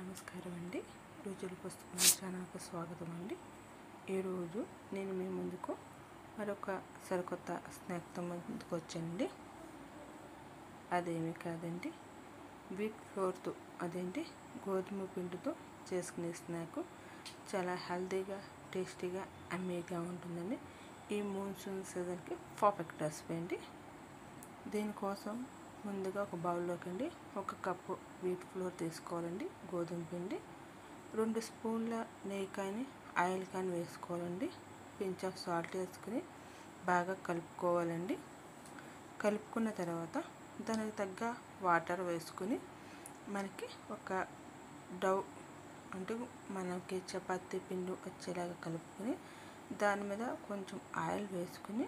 నమస్కారం అండి. రుచుల పుస్తకం ఛానల్కి స్వాగతం అండి. ఈరోజు నేను మీ ముందుకు మరొక సరికొత్త స్నాక్తో ముందుకు వచ్చానండి. అదేమీ కాదండి, వీట్ ఫ్లోర్తో గోధుమ పిండితో చేసుకునే స్నాక్. చాలా హెల్తీగా, టేస్టీగా, అమ్మీగా ఉంటుందండి. ఈ మాన్సూన్ సీజన్కి పర్ఫెక్ట్ రెసిపీ అండి. దీనికోసం ముందుగా ఒక బౌల్లోకి ఒక కప్పు వీట్ ఫ్లోర్ తీసుకోవాలండి. గోధుమ పిండి 2 స్పూన్ల నెయ్యి కానీ ఆయిల్ కానీ వేసుకోవాలండి. పించ్ ఆఫ్ సాల్ట్ వేసుకుని బాగా కలుపుకోవాలండి. కలుపుకున్న తర్వాత దానికి తగ్గ వాటర్ వేసుకుని మనకి ఒక డౌ మనకి చపాతీ పిండి వచ్చేలాగా కలుపుకొని దాని మీద కొంచెం ఆయిల్ వేసుకుని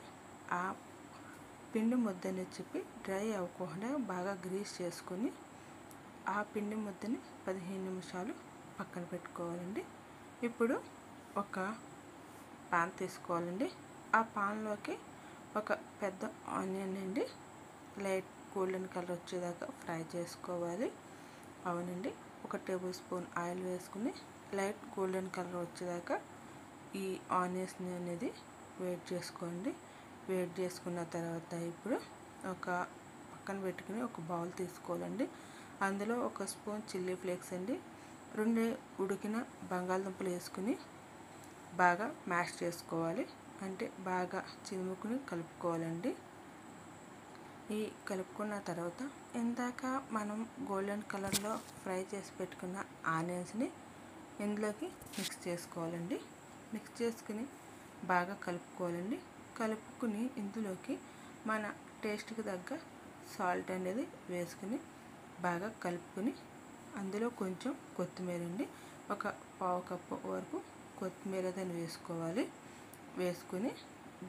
ఆ పిండి ముద్దని చెప్పి డ్రై అవ్వకుండా బాగా గ్రీస్ చేసుకొని ఆ పిండి ముద్దని 15 నిమిషాలు పక్కన పెట్టుకోవాలండి. ఇప్పుడు ఒక పాన్ తీసుకోవాలండి. ఆ పాన్లోకి ఒక పెద్ద ఆనియన్ అండి లైట్ గోల్డెన్ కలర్ వచ్చేదాకా ఫ్రై చేసుకోవాలి. అవునండి, 1 టేబుల్ స్పూన్ ఆయిల్ వేసుకుని లైట్ గోల్డెన్ కలర్ వచ్చేదాకా ఈ ఆనియన్స్ అనేది వేడి చేసుకోండి. వేడి చేసుకున్న తర్వాత ఇప్పుడు ఒక పక్కన పెట్టుకుని ఒక బౌల్ తీసుకోవాలండి. అందులో 1 స్పూన్ చిల్లీ ఫ్లేక్స్ అండి, 2 ఉడికిన బంగాళదుంపలు వేసుకుని బాగా మ్యాష్ చేసుకోవాలి. అంటే బాగా చిలుముకుని కలుపుకోవాలండి. ఈ కలుపుకున్న తర్వాత ఇందాక మనం గోల్డెన్ కలర్లో ఫ్రై చేసి పెట్టుకున్న ఆనియన్స్ని ఇందులోకి మిక్స్ చేసుకోవాలండి. మిక్స్ చేసుకుని బాగా కలుపుకోవాలండి. కలుపుకుని ఇందులోకి మన టేస్ట్కి తగ్గ సాల్ట్ అనేది వేసుకుని బాగా కలుపుకొని అందులో కొంచెం కొత్తిమీర అండి, ఒక పావు కప్పు వరకు కొత్తిమీర దాన్ని వేసుకోవాలి. వేసుకుని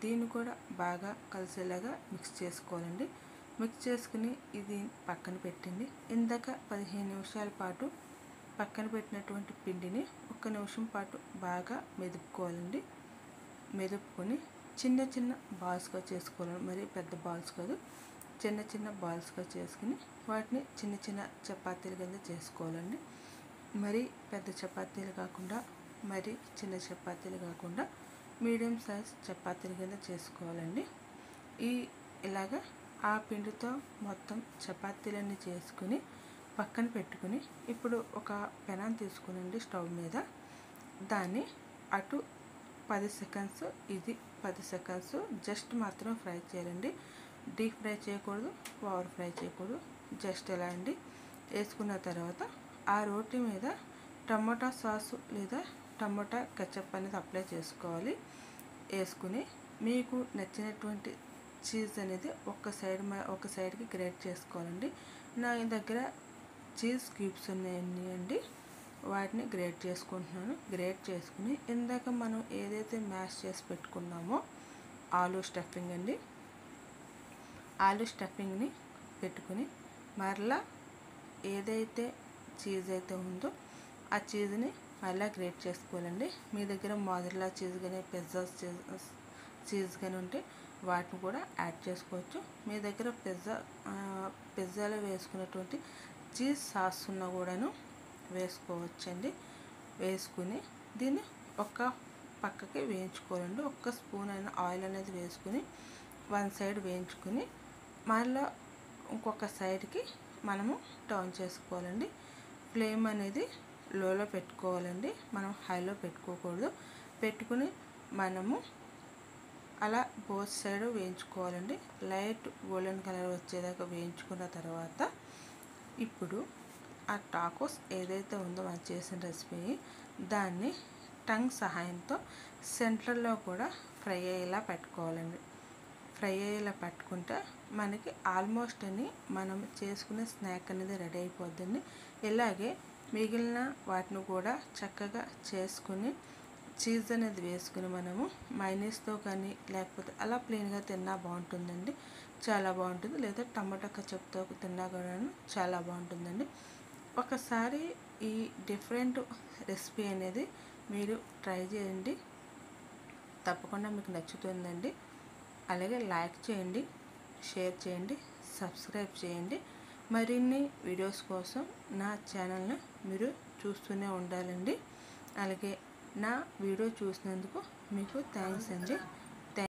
దీన్ని కూడా బాగా కలిసేలాగా మిక్స్ చేసుకోవాలండి. మిక్స్ చేసుకుని ఇది పక్కన పెట్టండి. ఇందాక 15 నిమిషాల పాటు పక్కన పెట్టినటువంటి పిండిని 1 నిమిషం పాటు బాగా మెదుపుకోవాలండి. మెదుపుకొని చిన్న చిన్న బాల్స్గా చేసుకోవాలి. మరి పెద్ద బాల్స్ కాదు, చిన్న చిన్న బాల్స్గా చేసుకుని వాటిని చిన్న చిన్న చపాతీల కింద చేసుకోవాలండి. మరి పెద్ద చపాతీలు కాకుండా, మరి చిన్న చపాతీలు కాకుండా మీడియం సైజ్ చపాతీల కింద చేసుకోవాలండి. ఇలాగా ఆ పిండితో మొత్తం చపాతీలన్నీ చేసుకుని పక్కన పెట్టుకుని ఇప్పుడు ఒక పెనం తీసుకునండి స్టవ్ మీద. దాన్ని అటు 10 సెకండ్స్, ఇది 10 సెకండ్స్ జస్ట్ మాత్రం ఫ్రై చేయాలండి. డీప్ ఫ్రై చేయకూడదు, ఓవర్ ఫ్రై చేయకూడదు. జస్ట్ ఎలా అండి వేసుకున్న తర్వాత ఆ రోటీ మీద టమోటా సాసు లేదా టమోటా కెచప్ అనేది అప్లై చేసుకోవాలి. వేసుకుని మీకు నచ్చినటువంటి చీజ్ అనేది ఒక సైడ్కి గ్రేట్ చేసుకోవాలండి. నా దగ్గర చీజ్ క్యూబ్స్ ఉన్నాయండి, వాటిని గ్రేట్ చేసుకుంటున్నాను. గ్రేట్ చేసుకుని ఇందాక మనం ఏదైతే మ్యాష్ చేసి పెట్టుకున్నామో ఆలూ స్టఫింగ్ అండి, ఆలూ స్టఫింగ్ని పెట్టుకుని మరలా ఏదైతే చీజ్ అయితే ఉందో ఆ చీజ్ని మళ్ళీ గ్రేట్ చేసుకోవాలండి. మీ దగ్గర మోజరెల్లా చీజ్ కానీ పిజ్జా చీజ్ కానీ ఉంటే వాటిని కూడా యాడ్ చేసుకోవచ్చు. మీ దగ్గర పిజ్జాలో వేసుకున్నటువంటి చీజ్ సాస్ ఉన్న కూడాను వేసుకోవచ్చండి. వేసుకుని దీన్ని ఒక పక్కకి వేయించుకోవాలండి. 1 స్పూన్ అయిన ఆయిల్ అనేది వేసుకుని 1 సైడ్ వేయించుకుని మళ్ళీ ఇంకొక సైడ్కి మనము టర్న్ చేసుకోవాలండి. ఫ్లేమ్ అనేది లోలో పెట్టుకోవాలండి, మనం హైలో పెట్టుకోకూడదు. పెట్టుకుని మనము అలా బోత్ సైడ్ వేయించుకోవాలండి. లైట్ గోల్డెన్ కలర్ వచ్చేదాకా వేయించుకున్న తర్వాత ఇప్పుడు ఆ టాకోస్ ఏదైతే ఉందో మనం చేసిన రెసిపీ దాన్ని టంగ్ సహాయంతో సెంటర్లో కూడా ఫ్రై అయ్యేలా పెట్టుకోవాలండి. ఫ్రై అయ్యేలా పెట్టుకుంటే మనకి ఆల్మోస్ట్ అని మనం చేసుకునే స్నాక్ అనేది రెడీ అయిపోద్దండి. ఇలాగే మిగిలిన వాటిని కూడా చక్కగా చేసుకుని చీజ్ అనేది వేసుకుని మనము మైనీస్తో కానీ లేకపోతే అలా ప్లెయిన్గా తిన్నా బాగుంటుందండి, చాలా బాగుంటుంది. లేదా టమాటా కెచప్తో తిన్నా కూడా చాలా బాగుంటుందండి. ఒకసారి ఈ డిఫరెంట్ రెసిపీ అనేది మీరు ట్రై చేయండి, తప్పకుండా మీకు నచ్చుతుందండి. అలాగే లైక్ చేయండి, షేర్ చేయండి, సబ్స్క్రైబ్ చేయండి. మరిన్ని వీడియోస్ కోసం నా ఛానల్ని మీరు చూస్తూనే ఉండాలండి. అలాగే నా వీడియో చూసినందుకు మీకు థ్యాంక్స్ అండి.